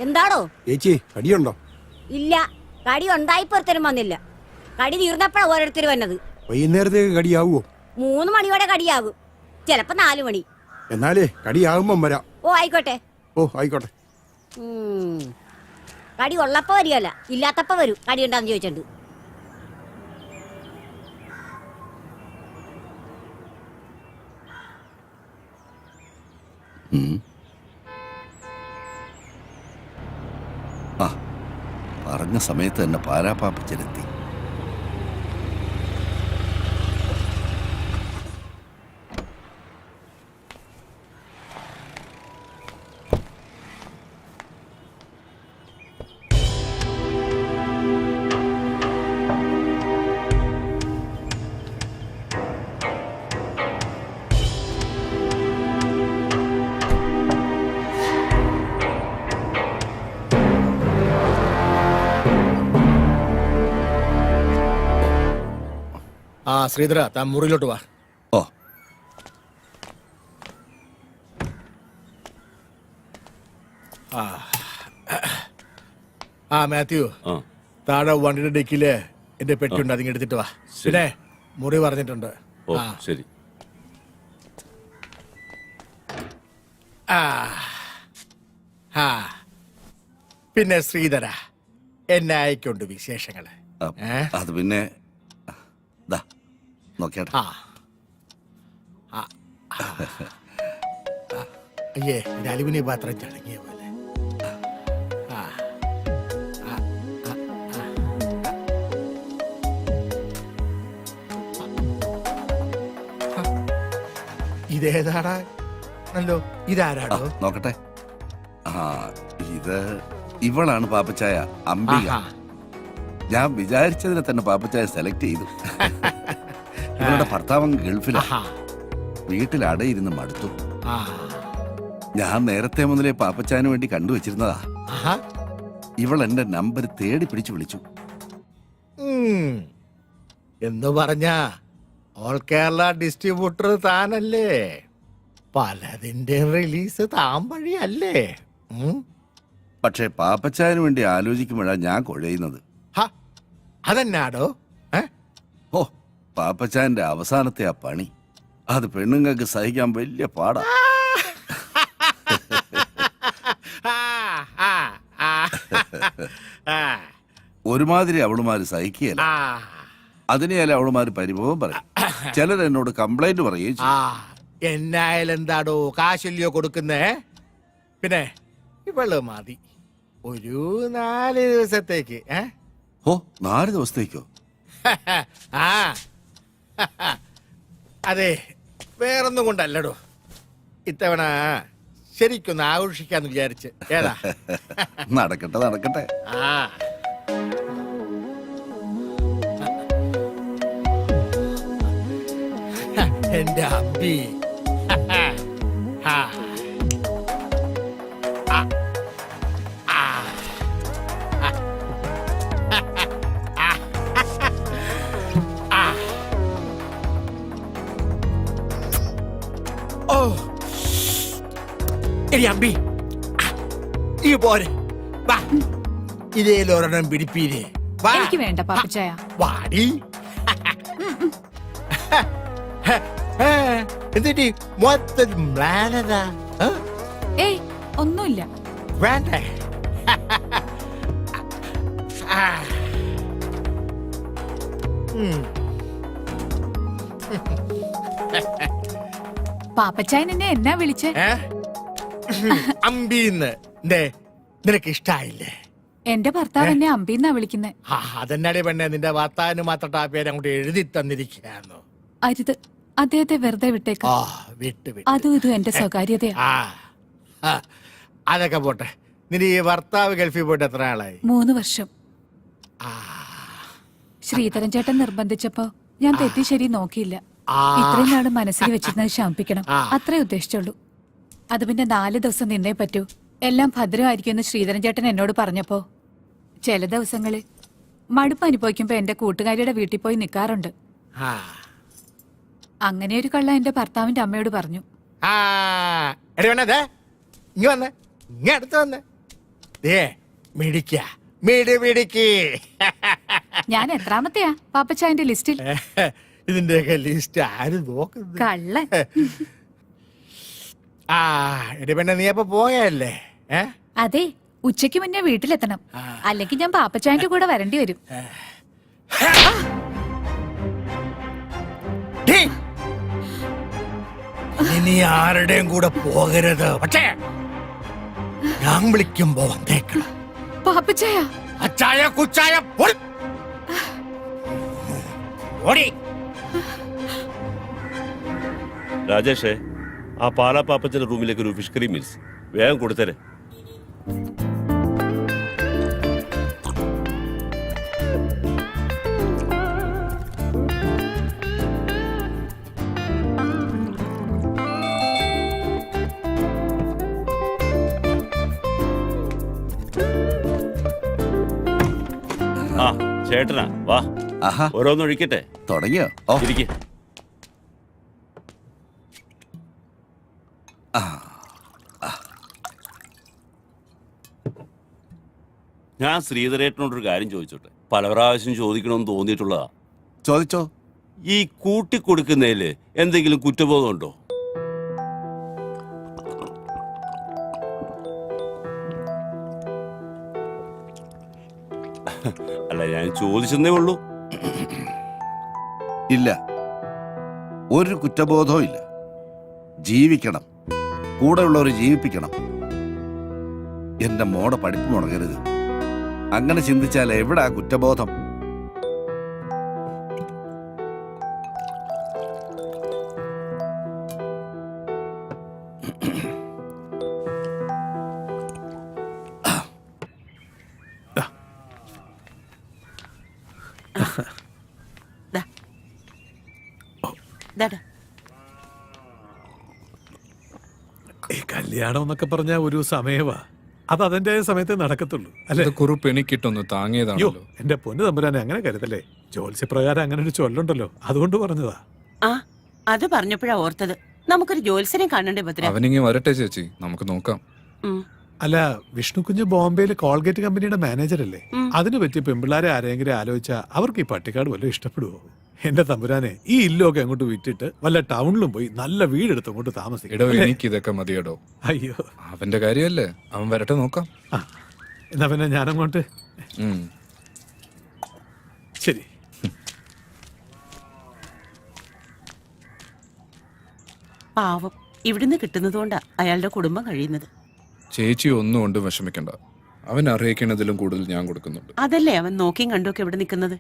എന്താണോ ചേച്ചി കടിയുണ്ടോ? ഇല്ല, കടി ഉണ്ടായിപ്പൊരുത്തരും വന്നില്ല. കടി തീർന്നപ്പോഴാ ഓരോരുത്തർ വന്നത്. വൈകുന്നേരത്തേക്ക് കടിയാവോ? 3 മണിയോടെ കടിയാകും, ചിലപ്പോ 4 മണി. എന്നാലേ കടിയാകുമ്പം വരാം. ഓ ആയിക്കോട്ടെ. ഓ ആയിക്കോട്ടെ. കടി ഉള്ളപ്പോ വരികയല്ല, ഇല്ലാത്തപ്പോ വരും. കടി ഉണ്ടാന്ന് ചോദിച്ചിട്ടുണ്ട്. പറഞ്ഞ സമയത്ത് തന്നെ പാരാപ്പാപ്പച്ചനെത്തി. ശ്രീധര, താൻ മുറിയിലോട്ട് വാ. ഓ, മാത്യു, താഴെ വണ്ടിയുടെ ഡെക്കില് എന്റെ പെട്ടിയുണ്ട്, അതിങ്ങ് എടുത്തിട്ട് വാ. പിന്നെ മുറി പറഞ്ഞിട്ടുണ്ട്. ശരി. പിന്നെ ശ്രീധര, എന്നെ അയക്കൊണ്ട് വിശേഷങ്ങള്. അത് പിന്നെ നോക്കിയാട്ടെ. അയ്യേ, അലുമിനിയം പാത്രം ചടങ്ങിയ പോലെ. ഇതേതാടാ? അല്ലോ, ഇതാരാടോ? നോക്കട്ടെ. ഇത് ഇവളാണ് പാപ്പച്ചായ, അംബിക. ഞാൻ വിചാരിച്ചതിനെ തന്നെ പാപ്പച്ചായ സെലക്ട് ചെയ്തു. ഇവളുടെ ഭർത്താവൻ ഗൾഫിലാ, വീട്ടിൽ അടയിരുന്ന് മടുത്തു. ഞാൻ നേരത്തെ മുതലേ പാപ്പച്ചായന് വേണ്ടി കണ്ടുവച്ചിരുന്നതാ. ഇവൾ എന്റെ നമ്പർ തേടി പിടിച്ചു വിളിച്ചു. എന്ന് പറഞ്ഞ ഓൾ കേരള ഡിസ്ട്രിബ്യൂട്ടർ താനല്ലേ? പലതിന്റെ റിലീസ് താൻ വഴിയല്ലേ? പക്ഷെ പാപ്പച്ചായന് വേണ്ടി ആലോചിക്കുമ്പോഴാണ് ഞാൻ കുഴയുന്നത്. അതെന്നാടോ? ഓ, പാപ്പച്ചായന്റെ അവസാനത്തെ ആ പണി, അത് പെണ്ണുങ്ങൾക്ക് സഹിക്കാൻ വലിയ പാടാ. ഒരുമാതിരി അവളുമാര് സഹിക്കുകയല്ല, അതിനെയല്ല അവളുമാര് പരിഭവം പറയും. ചിലർ എന്നോട് കംപ്ലൈന്റ് പറയുകയും ചെയ്യും. എന്നായാലും എന്താടോ, കാശല്യോ കൊടുക്കുന്നേ? പിന്നെ ഇവള് മതി ഒരു 4 ദിവസത്തേക്ക്. ഓ, 4 ദിവസത്തേക്കോ? അതെ, വേറൊന്നും കൊണ്ടല്ലടോ. ഇത്തവണ ശരിക്കൊന്ന് ആഘോഷിക്കാന്ന് വിചാരിച്ച്. ഏതാ? നടക്കട്ടെ നടക്കട്ടെ. എന്റെ അമ്പി. അമ്പി, ഈ പോരെ, ഇതേലൊരെണ്ണം പിടിപ്പീരേ. എനിക്ക് വേണ്ട പാപ്പച്ചായ. വാടി. എന്നിട്ട് മൊത്തം പ്ലാനതാ? ഏയ്, ഒന്നുമില്ല. വേണ്ടേ? പാപ്പച്ചായൻ എന്നെ എന്നാ വിളിച്ചേ? അമ്പീന്ന്. നിനക്ക് ഇഷ്ടായില്ലേ? എന്റെ ഭർത്താവ് എന്നെ അമ്പീന്നാ വിളിക്കുന്നേ. അതെന്നാടി പെണ്ണെ, നിന്റെ ഭർത്താവിന് മാത്രം ആ പേര് അങ്ങോട്ട് എഴുതി തന്നിരിക്കുകയായിരുന്നു. അരുത്, അദ്ദേഹത്തെ വെറുതെ വിട്ടേക്കാം. അതും ഇതും എന്റെ സ്വകാര്യതയാ. അതൊക്കെ പോട്ടെ. നിന്റെ ഈ ഭർത്താവ് ഗൾഫിൽ പോയിട്ട് എത്ര ആളായി? 3 വർഷം. ശ്രീധരൻ ചേട്ടൻ നിർബന്ധിച്ചപ്പോ ഞാൻ തെറ്റി ശരി നോക്കിയില്ല. ഇത്രയും നാള് മനസ്സിൽ വെച്ചിരുന്നത് ശമിപ്പിക്കണം, അത്രേ ഉദ്ദേശിച്ചുള്ളൂ. അത് പിന്നെ 4 ദിവസം നിന്നേ പറ്റൂ. എല്ലാം ഭദ്രമായിരിക്കുമെന്ന് ശ്രീധരൻ ചേട്ടൻ എന്നോട് പറഞ്ഞപ്പോ ചില ദിവസങ്ങളിൽ മടുപ്പ് അനുഭവിക്കുമ്പോ എന്റെ കൂട്ടുകാരിയുടെ വീട്ടിൽ പോയി നിൽക്കാറുണ്ട്. അങ്ങനെ ഒരു കള്ള എന്റെ ഭർത്താവിന്റെ അമ്മയോട് പറഞ്ഞു. ദേ മിടിക്ക മിടിക്ക് ഞാൻ എത്രാമത്തെയാ പാപ്പച്ചായന്റെ ലിസ്റ്റിൽ? ഇതിന്റെയൊക്കെ ലിസ്റ്റ് ആര് നോക്കുന്നത്? കള്ളൻ. ആ എടി പെണ്ണെ നീ അപ്പൊ പോയല്ലേ? അതെ, ഉച്ചയ്ക്ക് മുന്നേ വീട്ടിലെത്തണം, അല്ലെങ്കിൽ ഞാൻ പാപ്പച്ചായന്റെ കൂടെ വരേണ്ടി വരും. ഇനി ആരുടെയും കൂടെ പോകരുത്, പക്ഷേ ഞാൻ വിളിക്കുമ്പോ വന്നേക്കണം. പാപ്പച്ചായ, അച്ചായ കുച്ചായ ഓടി. രാജേഷേ, ആ പാലാ പാപ്പച്ചന്റെ റൂമിലേക്ക് ഒരു ഫിഷ് കറി മീൽസ് വേഗം കൊടുത്തരെ. ആ ചേട്ടനാ, വാ ആഹാ ഓരോന്ന് ഒഴിക്കട്ടെ. തുടങ്ങിയോ? ഓ ഇരിക്കെ. ഞാൻ ശ്രീധരേട്ടനോടൊരു കാര്യം ചോദിച്ചോട്ടെ, പല പ്രാവശ്യം ചോദിക്കണമെന്ന് തോന്നിയിട്ടുള്ളതാ. ചോദിച്ചോ. ഈ കൂട്ടിക്കൊടുക്കുന്നതില് എന്തെങ്കിലും കുറ്റബോധമുണ്ടോ? അല്ല, ഞാൻ ചോദിച്ചെന്നേ ഉള്ളൂ. ഇല്ല, ഒരു കുറ്റബോധവും ഇല്ല. ജീവിക്കണം, കൂടെയുള്ളവർ ജീവിപ്പിക്കണം. എന്റെ മോടെ പഠിപ്പ് മുടങ്ങരുത്. അങ്ങനെ ചിന്തിച്ചാൽ എവിടാ കുറ്റബോധം? ഈ കല്യാണം എന്നൊക്കെ പറഞ്ഞ ഒരു സമയവാ, അത് അതിന്റെ സമയത്ത് നടക്കത്തുള്ളൂ അല്ലെ? കുറിപ്പ് എനിക്കിട്ടൊന്ന് അയ്യോ, താങ്ങിയതാണല്ലോ. എന്റെ പൊന്നു തമ്പുരാനെ അങ്ങനെ കരുതല്ലേ. ജ്യോത്സ്യപ്രകാരം അങ്ങനെ ഒരു ചൊല്ലുണ്ടല്ലോ, അതുകൊണ്ട് പറഞ്ഞതാ. ആ അത് പറഞ്ഞപ്പോഴാ ഓർത്തത്, നമുക്കൊരു ജോത്സ്യനെ കാണണ്ടേ ഭദ്ര? അവനിങ്ങി വരട്ടെ ചേച്ചി, നമുക്ക് നോക്കാം. ഉം. അല്ല, വിഷ്ണു കുഞ്ഞ് ബോംബെയിൽ കോൾഗേറ്റ് കമ്പനിയുടെ മാനേജർ അല്ലേ? ഉം. അതിന് പറ്റിയ പെമ്പിള്ളാരെ ആരെങ്കിലും ആലോചിച്ചാ അവർക്ക് ഈ പട്ടിക്കാട് വല്ലതും ഇഷ്ടപ്പെടുവോ? എന്റെ തമ്പുരാനെ, ഈ ഇല്ലൊക്കെ അങ്ങോട്ട് വിറ്റിട്ട് വല്ല ടൗണിലും പോയി നല്ല വീടെടുത്ത് അങ്ങോട്ട് താമസിക്കും. എടോ, എനിക്ക് ഇതൊക്കെ മതിയടോ. അയ്യോ, അവന്റെ കാര്യമല്ലേ, അവൻ വരട്ടെ നോക്കാം. ആ എന്നാ പിന്നെ ഞാനങ്ങോട്ട്. ഉം. ശരി. പാവം, ഇവിടുന്ന് കിട്ടുന്നതുകൊണ്ടാ അയാളുടെ കുടുംബം കഴിയുന്നത്. ചേച്ചി ഒന്നും കൊണ്ട് വിഷമിക്കണ്ട, അവൻ അറിയിക്കണതിലും കൂടുതൽ ഞാൻ കൊടുക്കുന്നുണ്ട്. അതല്ലേ അവൻ നോക്കിയും കണ്ടുമൊക്കെ ഇവിടെ നിൽക്കുന്നത്.